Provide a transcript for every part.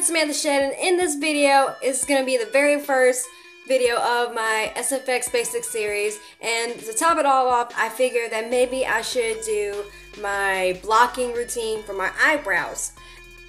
Samantha Shead, and in this video is going to be the very first video of my SFX basic series. And to top it all off, I figured that maybe I should do my blocking routine for my eyebrows.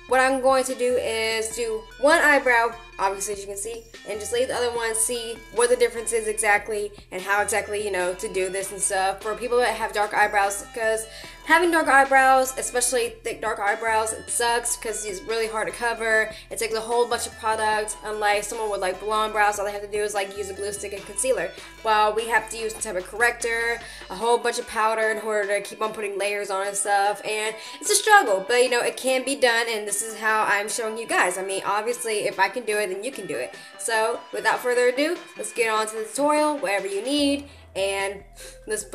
What I'm going to do is do one eyebrow, obviously as you can see, and just leave the other one, see what the difference is exactly and how exactly, to do this and stuff for people that have dark eyebrows, because having dark eyebrows, especially thick dark eyebrows, it sucks because it's really hard to cover. It takes a whole bunch of product. Unlike someone with like blonde brows, all they have to do is like use a glue stick and concealer. While we have to use some type of corrector, a whole bunch of powder in order to keep on putting layers on and stuff. And it's a struggle, but it can be done, and this is how I'm showing you guys. I mean, obviously, if I can do it, then you can do it. So without further ado, let's get on to the tutorial, whatever you need. And let's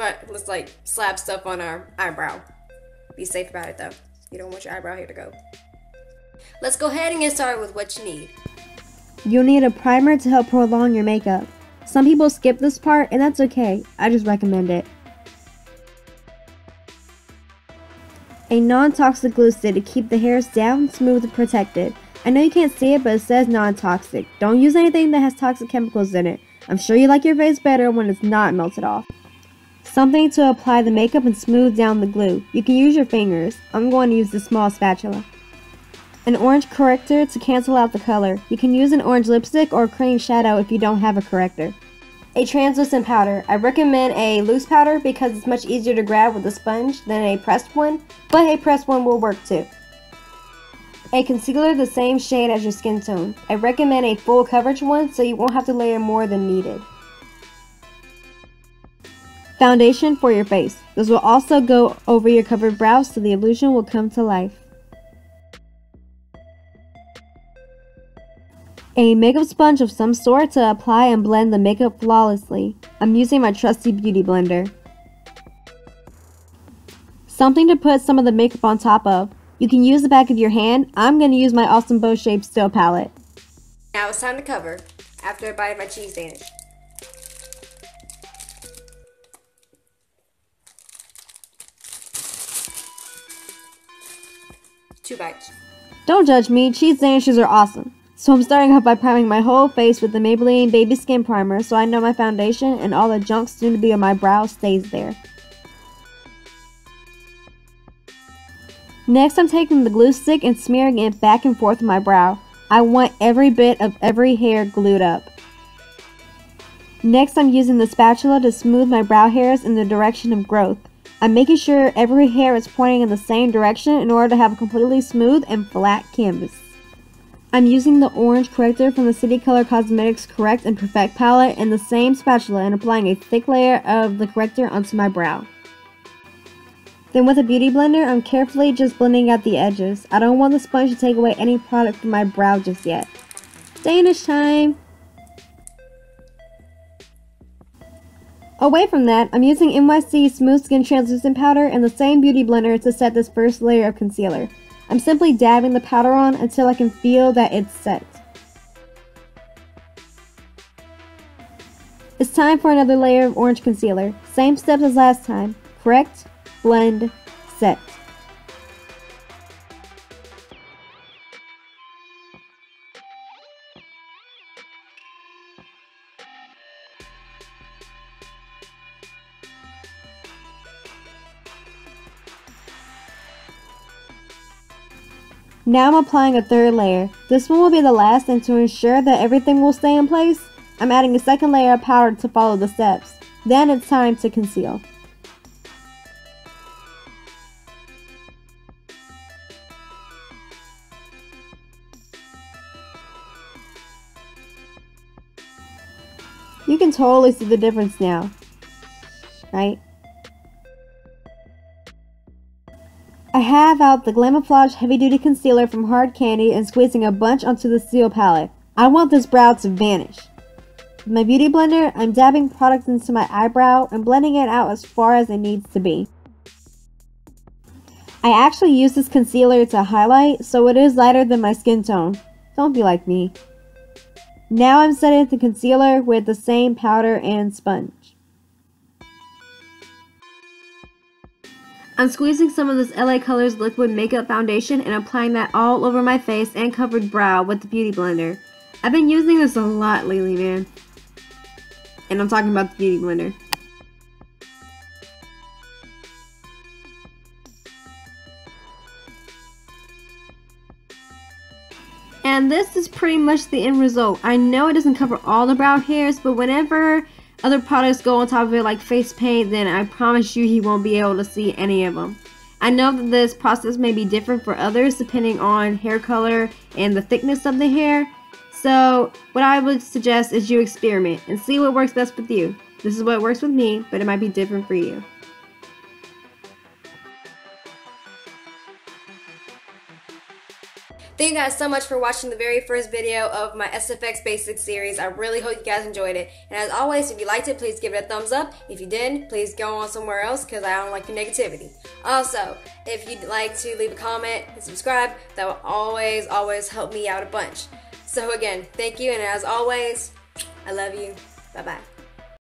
like slap stuff on our eyebrow. Be safe about it though. You don't want your eyebrow hair to go. Let's go ahead and get started with what you need. You'll need a primer to help prolong your makeup. Some people skip this part, and that's okay. I just recommend it. A non-toxic glue stick to keep the hairs down, smooth, and protected. I know you can't see it, but it says non-toxic. Don't use anything that has toxic chemicals in it. I'm sure you like your face better when it's not melted off. Something to apply the makeup and smooth down the glue. You can use your fingers. I'm going to use the small spatula. An orange corrector to cancel out the color. You can use an orange lipstick or cream shadow if you don't have a corrector. A translucent powder. I recommend a loose powder because it's much easier to grab with a sponge than a pressed one, but a pressed one will work too. A concealer the same shade as your skin tone. I recommend a full coverage one so you won't have to layer more than needed. Foundation for your face. This will also go over your covered brows so the illusion will come to life. A makeup sponge of some sort to apply and blend the makeup flawlessly. I'm using my trusty beauty blender. Something to put some of the makeup on top of. You can use the back of your hand. I'm going to use my awesome bow shaped steel palette. Now it's time to cover after I bite my cheese sandwich. Two bites. Don't judge me, cheese sandwiches are awesome. So I'm starting off by priming my whole face with the Maybelline Baby Skin Primer so I know my foundation and all the junk soon to be on my brow stays there. Next, I'm taking the glue stick and smearing it back and forth on my brow. I want every bit of every hair glued up. Next, I'm using the spatula to smooth my brow hairs in the direction of growth. I'm making sure every hair is pointing in the same direction in order to have a completely smooth and flat canvas. I'm using the orange corrector from the City Color Cosmetics Correct and Perfect palette and the same spatula and applying a thick layer of the corrector onto my brow. Then with a beauty blender, I'm carefully just blending out the edges. I don't want the sponge to take away any product from my brow just yet. Danish time! Away from that, I'm using NYC Smooth Skin Translucent Powder and the same beauty blender to set this first layer of concealer. I'm simply dabbing the powder on until I can feel that it's set. It's time for another layer of orange concealer. Same steps as last time. Correct, blend, set. Now I'm applying a third layer. This one will be the last, and to ensure that everything will stay in place, I'm adding a second layer of powder to follow the steps. Then it's time to conceal. You can totally see the difference now, right? I have out the Glamaflauge Heavy Duty Concealer from Hard Candy and squeezing a bunch onto the steel palette. I want this brow to vanish. With my beauty blender, I'm dabbing product into my eyebrow and blending it out as far as it needs to be. I actually use this concealer to highlight, so it is lighter than my skin tone. Don't be like me. Now I'm setting the concealer with the same powder and sponge. I'm squeezing some of this LA Colors liquid makeup foundation and applying that all over my face and covered brow with the Beauty Blender. I've been using this a lot lately, man. And I'm talking about the Beauty Blender. And this is pretty much the end result. I know it doesn't cover all the brow hairs, but whenever other products go on top of it like face paint, then I promise you he won't be able to see any of them. I know that this process may be different for others depending on hair color and the thickness of the hair. So what I would suggest is you experiment and see what works best with you. This is what works with me, but it might be different for you. Thank you guys so much for watching the very first video of my SFX Basics series. I really hope you guys enjoyed it. And as always, if you liked it, please give it a thumbs up. If you didn't, please go on somewhere else because I don't like the negativity. Also, if you'd like to leave a comment and subscribe, that will always help me out a bunch. So again, thank you, and as always, I love you. Bye-bye.